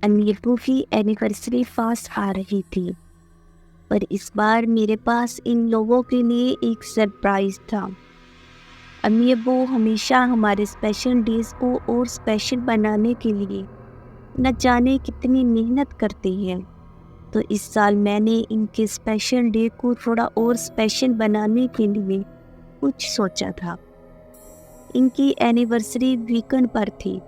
امی ابو کی اینیورسری پاس آ رہی تھی، پر اس بار میرے پاس ان لوگوں کے لیے ایک سرپرائز تھا۔ امی ابو ہمیشہ ہمارے اسپیشل ڈیز کو اور اسپیشل بنانے کے لیے نہ جانے کتنی محنت کرتے ہیں، تو اس سال میں نے ان کے اسپیشل ڈے کو تھوڑا اور اسپیشل بنانے کے لیے کچھ سوچا تھا۔ ان کی اینیورسری ویکنڈ پر تھی۔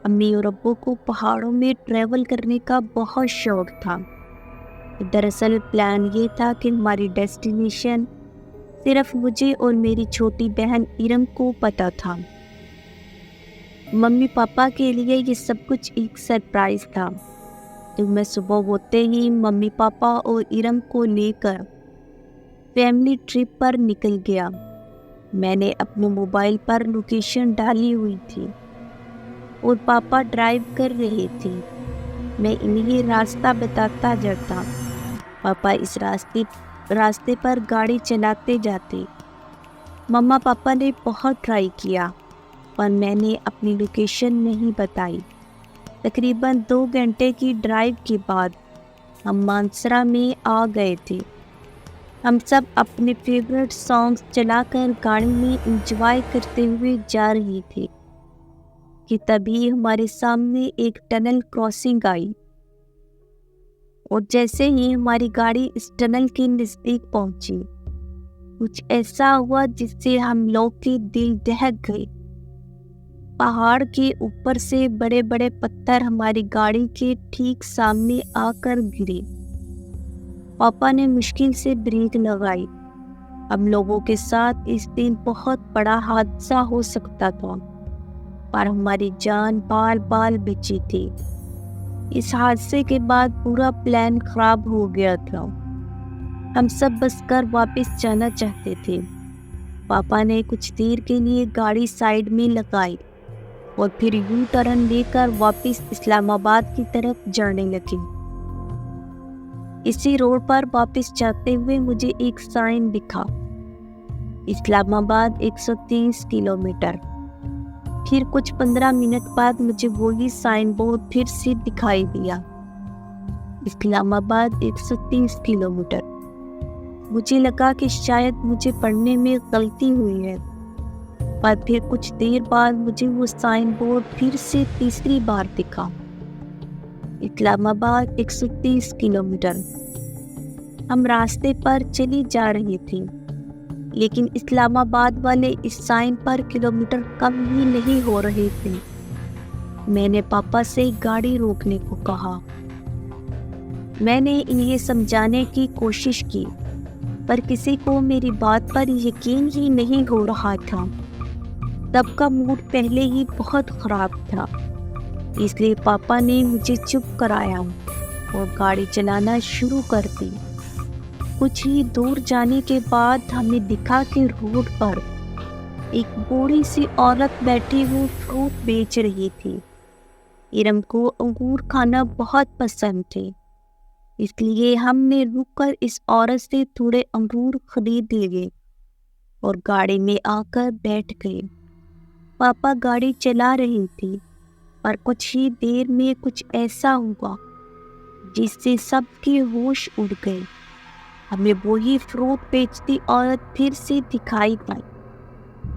امی اور ابو کو پہاڑوں میں ٹریول کرنے کا بہت شوق تھا۔ دراصل پلان یہ تھا کہ ہماری ڈیسٹینیشن صرف مجھے اور میری چھوٹی بہن ارم کو پتہ تھا۔ ممی پاپا کے لیے یہ سب کچھ ایک سرپرائز تھا، تو میں صبح ہوتے ہی ممی پاپا اور ارم کو لے کر فیملی ٹرپ پر نکل گیا۔ میں نے اپنے موبائل پر لوکیشن ڈالی ہوئی تھی اور پاپا ڈرائیو کر رہے تھے۔ میں انہیں راستہ بتاتا جاتا، پاپا اس راستے پر گاڑی چلاتے جاتے۔ مما پاپا نے بہت ٹرائی کیا، پر میں نے اپنی لوکیشن نہیں بتائی۔ تقریباً 2 گھنٹے کی ڈرائیو کے بعد ہم مانسرا میں آ گئے تھے۔ ہم سب اپنے فیورٹ سانگز چلا کر گاڑی میں انجوائے کرتے ہوئے جا رہے تھے کہ تبھی ہمارے سامنے ایک ٹنل کراسنگ آئی، اور جیسے ہی ہماری گاڑی اس ٹنل کے نزدیک پہنچی، کچھ ایسا ہوا جس سے ہم لوگ کے دل دہک گئے۔ پہاڑ کے اوپر سے بڑے بڑے پتھر ہماری گاڑی کے ٹھیک سامنے آ کر گرے۔ پاپا نے مشکل سے بریک لگائی۔ ہم لوگوں کے ساتھ اس دن بہت بڑا حادثہ ہو سکتا تھا، پر ہماری جان بال بال بچی تھی۔ اس حادثے کے بعد پورا پلان خراب ہو گیا تھا۔ ہم سب بس کر واپس جانا چاہتے تھے۔ پاپا نے کچھ دیر کے لیے گاڑی سائیڈ میں لگائی اور پھر یو ٹرن لے کر واپس اسلام آباد کی طرف جانے لگے۔ اسی روڈ پر واپس جاتے ہوئے مجھے ایک سائن دکھا، اسلام آباد 130 کلومیٹر۔ پھر کچھ 15 منٹ بعد مجھے وہی سائن بورڈ پھر سے دکھائی دیا، اسلام آباد 130 کلومیٹر۔ مجھے لگا کہ شاید مجھے پڑھنے میں غلطی ہوئی ہے، پر پھر کچھ دیر بعد مجھے وہ سائن بورڈ پھر سے تیسری بار دکھا، اسلام آباد 130 کلومیٹر۔ ہم راستے پر چلی جا رہی تھی، لیکن اسلام آباد والے اس سائن پر کلومیٹر کم ہی نہیں ہو رہے تھے۔ میں نے پاپا سے گاڑی روکنے کو کہا۔ میں نے انہیں سمجھانے کی کوشش کی، پر کسی کو میری بات پر یقین ہی نہیں ہو رہا تھا۔ تب کا موڈ پہلے ہی بہت خراب تھا، اس لیے پاپا نے مجھے چپ کرایا اور گاڑی چلانا شروع کر دی۔ کچھ ہی دور جانے کے بعد ہمیں دکھا کہ روڈ پر ایک بوڑھی سی عورت بیٹھی ہوئی فروٹ بیچ رہی تھی۔ ارم کو انگور کھانا بہت پسند تھے، اس لیے ہم نے رک کر اس عورت سے تھوڑے انگور خرید لیے اور گاڑی میں آ کر بیٹھ گئے۔ پاپا گاڑی چلا رہی تھی، پر کچھ ہی دیر میں کچھ ایسا ہوا جس سے سب کے ہوش اڑ گئے۔ ہمیں وہی فروٹ بیچتی عورت پھر سے دکھائی پائی۔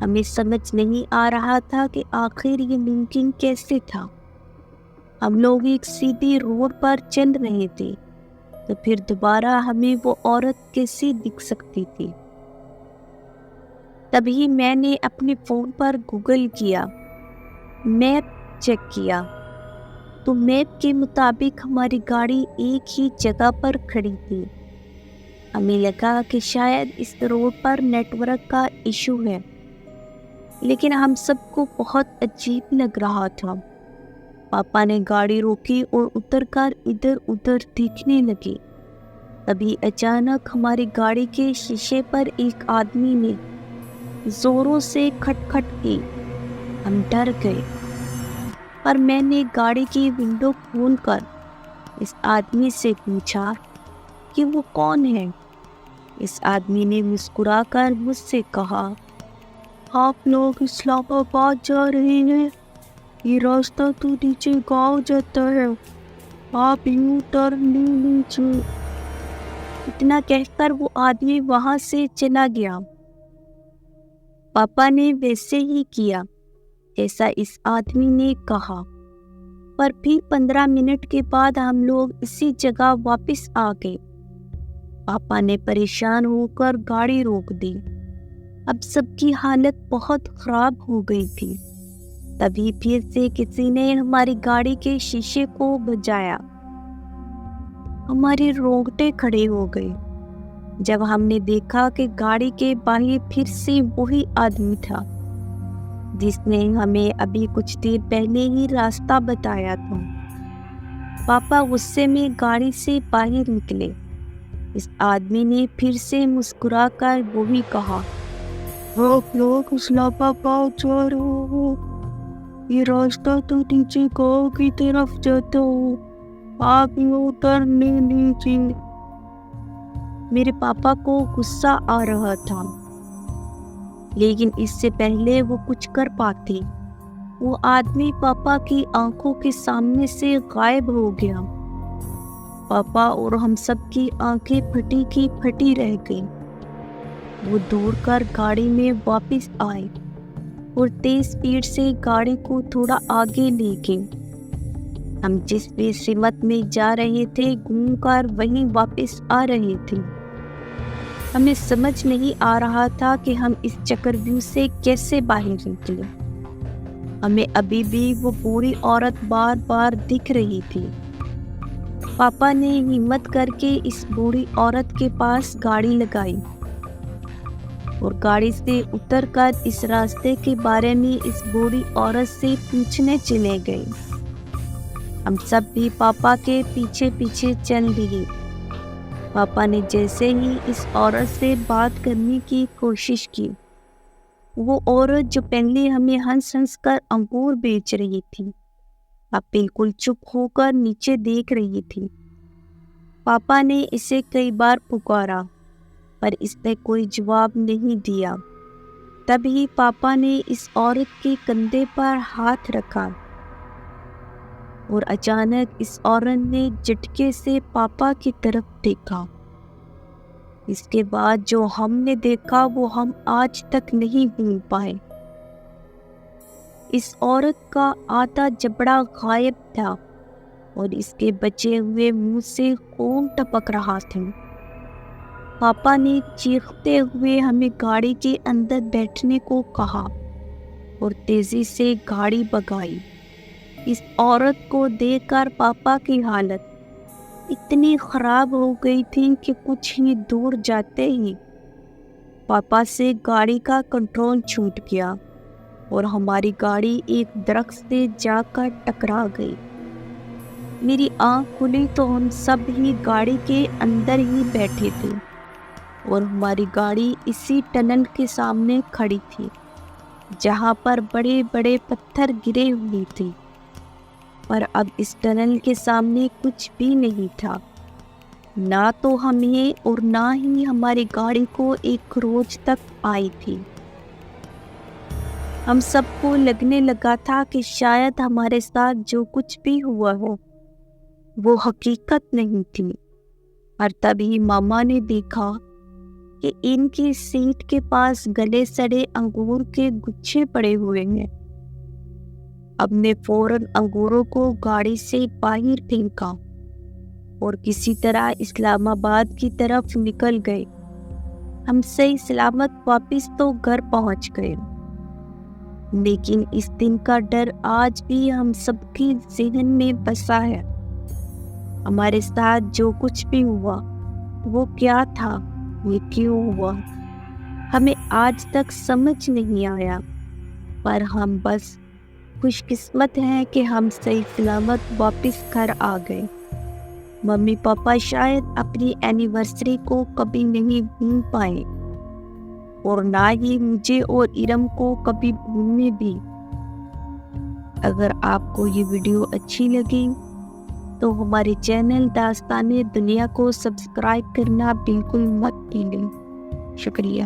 ہمیں سمجھ نہیں آ رہا تھا کہ آخر یہ ممکن کیسے تھا۔ ہم لوگ ایک سیدھی روڈ پر چل رہے تھے، تو پھر دوبارہ ہمیں وہ عورت کیسے دکھ سکتی تھی؟ تبھی میں نے اپنے فون پر گوگل کیا، میپ چیک کیا، تو میپ کے مطابق ہماری گاڑی ایک ہی جگہ پر کھڑی تھی۔ ہمیں لگا کہ شاید اس روڈ پر نیٹ ورک کا ایشو ہے، لیکن ہم سب کو بہت عجیب لگ رہا تھا۔ پاپا نے گاڑی روکی اور اتر کر ادھر ادھر دیکھنے لگے۔ تبھی اچانک ہماری گاڑی کے شیشے پر ایک آدمی نے زوروں سے کھٹ کی۔ ہم ڈر گئے، پر میں نے گاڑی کی ونڈو کھول کر اس آدمی سے پوچھا کہ وہ کون ہے۔ اس آدمی نے مسکرا کر مجھ سے کہا، آپ لوگ اسلام آباد جا رہے ہیں؟ یہ راستہ تو نیچے گاؤں جاتا ہے۔ آپ یوں ٹرن لے لیجیے۔ اتنا کہہ کر وہ آدمی وہاں سے چلا گیا۔ پاپا نے ویسے ہی کیا جیسا اس آدمی نے کہا، پر پھر 15 منٹ کے بعد ہم لوگ اسی جگہ واپس آ گئے۔ پاپا نے پریشان ہو کر گاڑی روک دی۔ اب سب کی حالت بہت خراب ہو گئی تھی۔ تبھی پھر سے کسی نے ہماری گاڑی کے شیشے کو بجایا۔ ہمارے رونگٹے کھڑے ہو گئے جب ہم نے دیکھا کہ گاڑی کے باہر پھر سے وہی آدمی تھا جس نے ہمیں ابھی کچھ دیر پہلے ہی راستہ بتایا تھا۔ پاپا غصے میں گاڑی سے باہر نکلے۔ اس آدمی نے پھر سے مسکرا کر وہی کہا، آپ لوگ اسلام آباد جا رہے ہو، یہ راستہ تو نیچے گاؤں کی طرف جاتا ہو، آپ یوں ٹرن لے لیجیے۔ میرے پاپا کو غصہ آ رہا تھا، لیکن اس سے پہلے وہ کچھ کر پاتے وہ آدمی پاپا کی آنکھوں کے سامنے سے غائب ہو گیا۔ پاپا اور ہم سب کی آنکھیں پھٹی کی پھٹی رہ گئیں۔ وہ دوڑ کر گاڑی میں واپس آئے اور تیز سپیڈ سے گاڑی کو تھوڑا آگے لے گئے۔ ہم جس بھی سمت میں جا رہے تھے گھوم کر وہیں واپس آ رہے تھے۔ ہمیں سمجھ نہیں آ رہا تھا کہ ہم اس چکرویو سے کیسے باہر نکلے۔ ہمیں ابھی بھی وہ بوڑھی عورت بار بار دکھ رہی تھی۔ پاپا نے ہمت کر کے اس بوڑھی عورت کے پاس گاڑی لگائی اور گاڑی سے اتر کر اس راستے کے بارے میں اس بوڑھی عورت سے پوچھنے چلے گئے۔ ہم سب بھی پاپا کے پیچھے پیچھے چل دیے۔ پاپا نے جیسے ہی اس عورت سے بات کرنے کی کوشش کی، وہ عورت جو پہلے ہمیں ہنس ہنس کر انگور بیچ رہی تھی، اب بالکل چپ ہو کر نیچے دیکھ رہی تھی۔ پاپا نے اسے کئی بار پکارا پر اس نے کوئی جواب نہیں دیا۔ تبھی پاپا نے اس عورت کے کندھے پر ہاتھ رکھا اور اچانک اس عورت نے جھٹکے سے پاپا کی طرف دیکھا۔ اس کے بعد جو ہم نے دیکھا وہ ہم آج تک نہیں بھول پائے۔ اس عورت کا آدھا جبڑا غائب تھا اور اس کے بچے ہوئے منہ سے خون ٹپک رہا تھا۔ پاپا نے چیختے ہوئے ہمیں گاڑی کے اندر بیٹھنے کو کہا اور تیزی سے گاڑی بھگائی۔ اس عورت کو دیکھ کر پاپا کی حالت اتنی خراب ہو گئی تھی کہ کچھ ہی دور جاتے ہی پاپا سے گاڑی کا کنٹرول چھوٹ گیا اور ہماری گاڑی ایک درخت سے جا کر ٹکرا گئی۔ میری آنکھ کھلی تو ہم سب ہی گاڑی کے اندر ہی بیٹھے تھے اور ہماری گاڑی اسی ٹنل کے سامنے کھڑی تھی جہاں پر بڑے بڑے پتھر گرے ہوئے تھے، پر اب اس ٹنل کے سامنے کچھ بھی نہیں تھا، نہ تو ہمیں اور نہ ہی ہماری گاڑی کو ایک خروچ تک آئی تھی۔ ہم سب کو لگنے لگا تھا کہ شاید ہمارے ساتھ جو کچھ بھی ہوا ہو وہ حقیقت نہیں تھی، اور تبھی ماما نے دیکھا کہ ان کی سیٹ کے پاس گلے سڑے انگور کے گچھے پڑے ہوئے ہیں۔ اب نے فوراً انگوروں کو گاڑی سے باہر پھینکا اور کسی طرح اسلام آباد کی طرف نکل گئے۔ ہم صحیح سلامت واپس تو گھر پہنچ گئے، لیکن اس دن کا ڈر آج بھی ہم سب کے ذہن میں بسا ہے۔ ہمارے ساتھ جو کچھ بھی ہوا وہ کیا تھا، یہ کیوں ہوا، ہمیں آج تک سمجھ نہیں آیا، پر ہم بس خوش قسمت ہیں کہ ہم صحیح سلامت واپس گھر آ گئے۔ ممی پاپا شاید اپنی اینیورسری کو کبھی نہیں بھول پائے اور نہ ہی مجھے اور ارم کو کبھی بھولنے بھی۔ اگر آپ کو یہ ویڈیو اچھی لگی تو ہمارے چینل داستان دنیا کو سبسکرائب کرنا بالکل مت بھولیں۔ شکریہ۔